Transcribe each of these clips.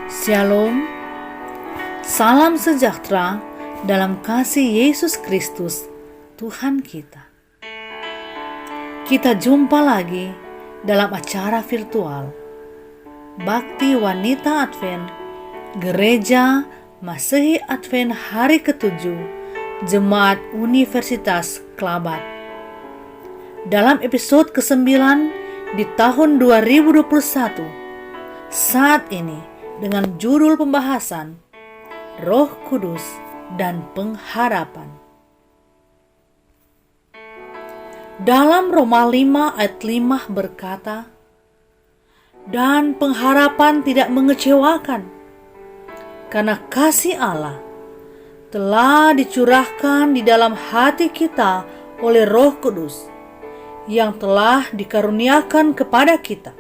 Shalom, salam sejahtera dalam kasih Yesus Kristus, Tuhan kita. Kita jumpa lagi dalam acara virtual Bakti Wanita Advent Gereja Masehi Advent hari ke-7 Jemaat Universitas Klabat. Dalam episode ke-9 di tahun 2021, saat ini dengan judul pembahasan Roh Kudus dan Pengharapan. Dalam Roma 5 ayat 5 berkata, "Dan pengharapan tidak mengecewakan, karena kasih Allah telah dicurahkan di dalam hati kita oleh Roh Kudus yang telah dikaruniakan kepada kita."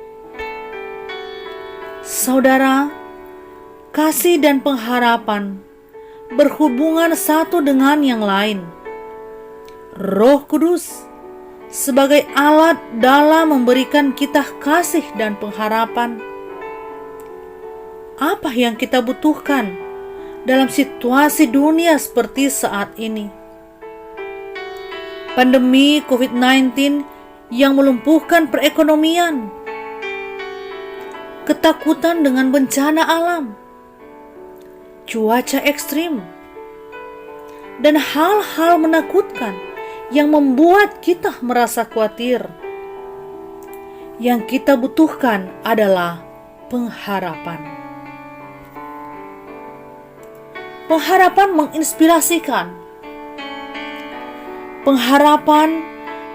Saudara, kasih dan pengharapan berhubungan satu dengan yang lain. Roh Kudus sebagai alat dalam memberikan kita kasih dan pengharapan. Apa yang kita butuhkan dalam situasi dunia seperti saat ini? Pandemi COVID-19 yang melumpuhkan perekonomian, ketakutan dengan bencana alam, cuaca ekstrim, dan hal-hal menakutkan yang membuat kita merasa khawatir. Yang kita butuhkan adalah pengharapan. Pengharapan menginspirasikan. Pengharapan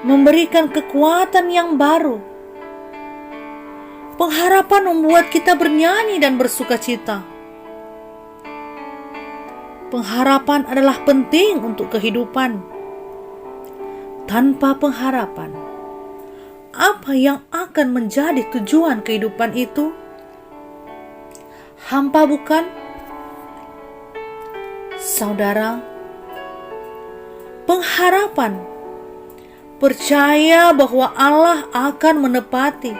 memberikan kekuatan yang baru. Pengharapan membuat kita bernyanyi dan bersukacita. Pengharapan adalah penting untuk kehidupan. Tanpa pengharapan, apa yang akan menjadi tujuan kehidupan itu? Hampa bukan? Saudara, pengharapan percaya bahwa Allah akan menepati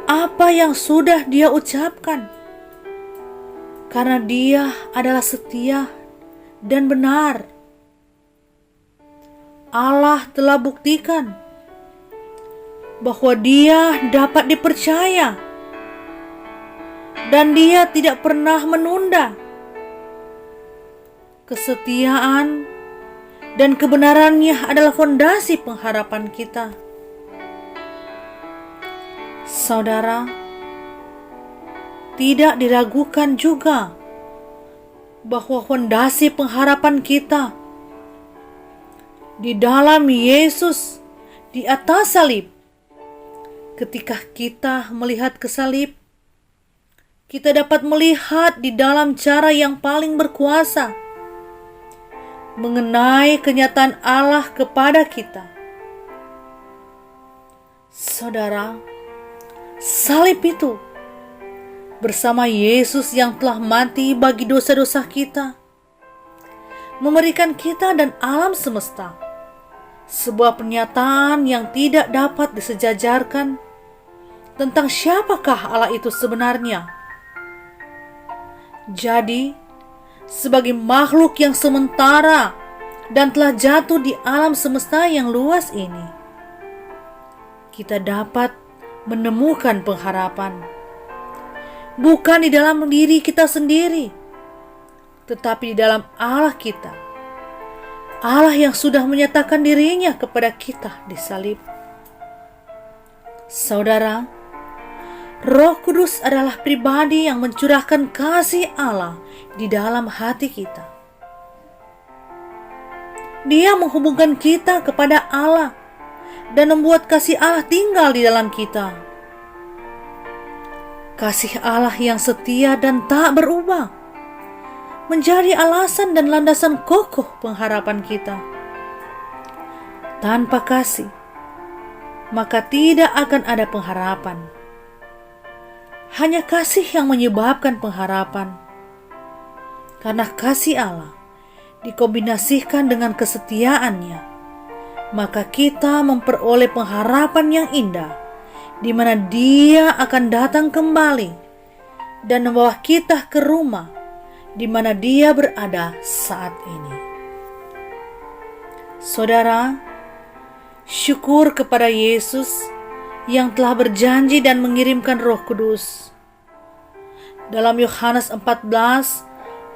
apa yang sudah Dia ucapkan, karena Dia adalah setia dan benar. Allah telah buktikan bahwa Dia dapat dipercaya dan Dia tidak pernah menunda. Kesetiaan dan kebenarannya adalah fondasi pengharapan kita. Saudara, tidak diragukan juga bahwa fondasi pengharapan kita di dalam Yesus di atas salib. Ketika kita melihat ke salib, kita dapat melihat di dalam cara yang paling berkuasa mengenai kenyataan Allah kepada kita. Saudara, salib itu bersama Yesus yang telah mati bagi dosa-dosa kita memberikan kita dan alam semesta sebuah pernyataan yang tidak dapat disejajarkan tentang siapakah Allah itu sebenarnya. Jadi, sebagai makhluk yang sementara dan telah jatuh di alam semesta yang luas ini, kita dapat menemukan pengharapan bukan di dalam diri kita sendiri, tetapi di dalam Allah kita, Allah yang sudah menyatakan dirinya kepada kita di salib. Saudara, Roh Kudus adalah pribadi yang mencurahkan kasih Allah di dalam hati kita. Dia menghubungkan kita kepada Allah dan membuat kasih Allah tinggal di dalam kita. Kasih Allah yang setia dan tak berubah menjadi alasan dan landasan kokoh pengharapan kita. Tanpa kasih, maka tidak akan ada pengharapan. Hanya kasih yang menyebabkan pengharapan. Karena kasih Allah dikombinasikan dengan kesetiaannya, maka kita memperoleh pengharapan yang indah, di mana Dia akan datang kembali dan membawa kita ke rumah di mana Dia berada saat ini. Saudara, syukur kepada Yesus yang telah berjanji dan mengirimkan Roh Kudus. Dalam Yohanes 14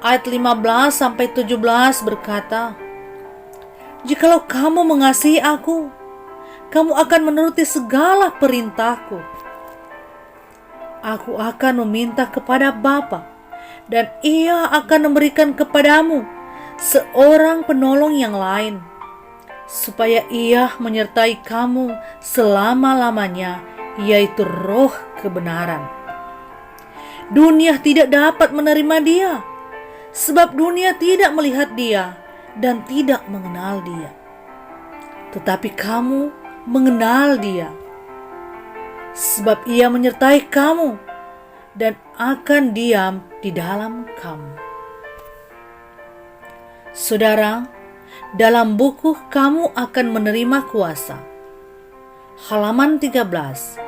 ayat 15 sampai 17 berkata, "Jikalau kamu mengasihi aku, kamu akan menuruti segala perintahku. Aku akan meminta kepada Bapa, dan Ia akan memberikan kepadamu seorang penolong yang lain, supaya Ia menyertai kamu selama-lamanya, yaitu Roh kebenaran. Dunia tidak dapat menerima Dia, sebab dunia tidak melihat Dia dan tidak mengenal Dia. Tetapi kamu mengenal Dia, sebab Ia menyertai kamu dan akan diam di dalam kamu." Saudara, dalam buku Kamu Akan Menerima Kuasa, halaman 13,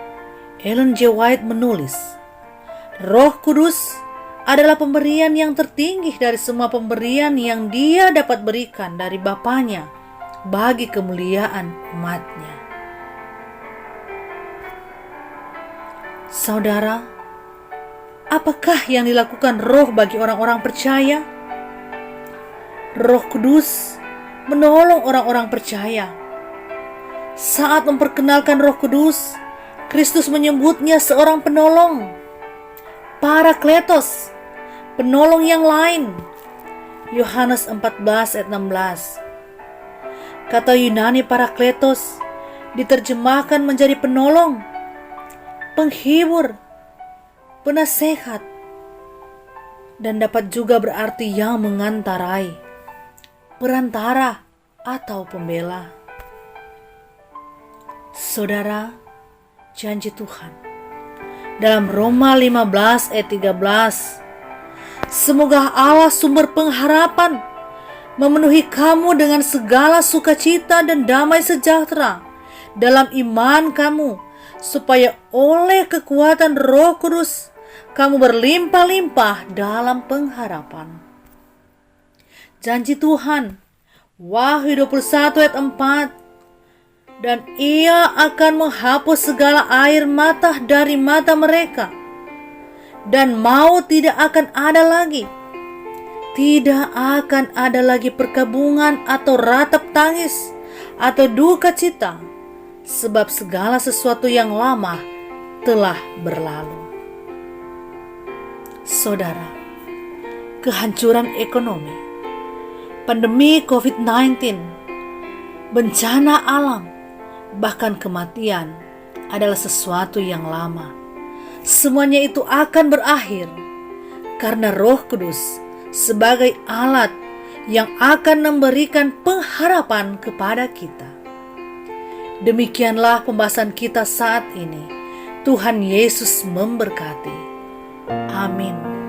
Ellen G. White menulis, Roh Kudus adalah pemberian yang tertinggi dari semua pemberian yang Dia dapat berikan dari Bapanya bagi kemuliaan umat-Nya. Saudara, apakah yang dilakukan Roh bagi orang-orang percaya? Roh Kudus menolong orang-orang percaya. Saat memperkenalkan Roh Kudus, Kristus menyebutnya seorang penolong, Parakletos, penolong yang lain. Yohanes 14 ayat 16. Kata Yunani Parakletos diterjemahkan menjadi penolong, penghibur, penasehat, dan dapat juga berarti yang mengantarai, perantara, atau pembela. Saudara, janji Tuhan dalam Roma 15 ayat 13, "Semoga Allah sumber pengharapan memenuhi kamu dengan segala sukacita dan damai sejahtera dalam iman kamu, supaya oleh kekuatan Roh Kudus kamu berlimpah-limpah dalam pengharapan." Janji Tuhan, Wahyu 21 ayat 4, "Dan Ia akan menghapus segala air mata dari mata mereka, dan maut tidak akan ada lagi. Tidak akan ada lagi perkabungan atau ratap tangis atau duka cita, sebab segala sesuatu yang lama telah berlalu." Saudara, kehancuran ekonomi, pandemi COVID-19, bencana alam, bahkan kematian adalah sesuatu yang lama. Semuanya itu akan berakhir karena Roh Kudus sebagai alat yang akan memberikan pengharapan kepada kita. Demikianlah pembahasan kita saat ini. Tuhan Yesus memberkati. Amin.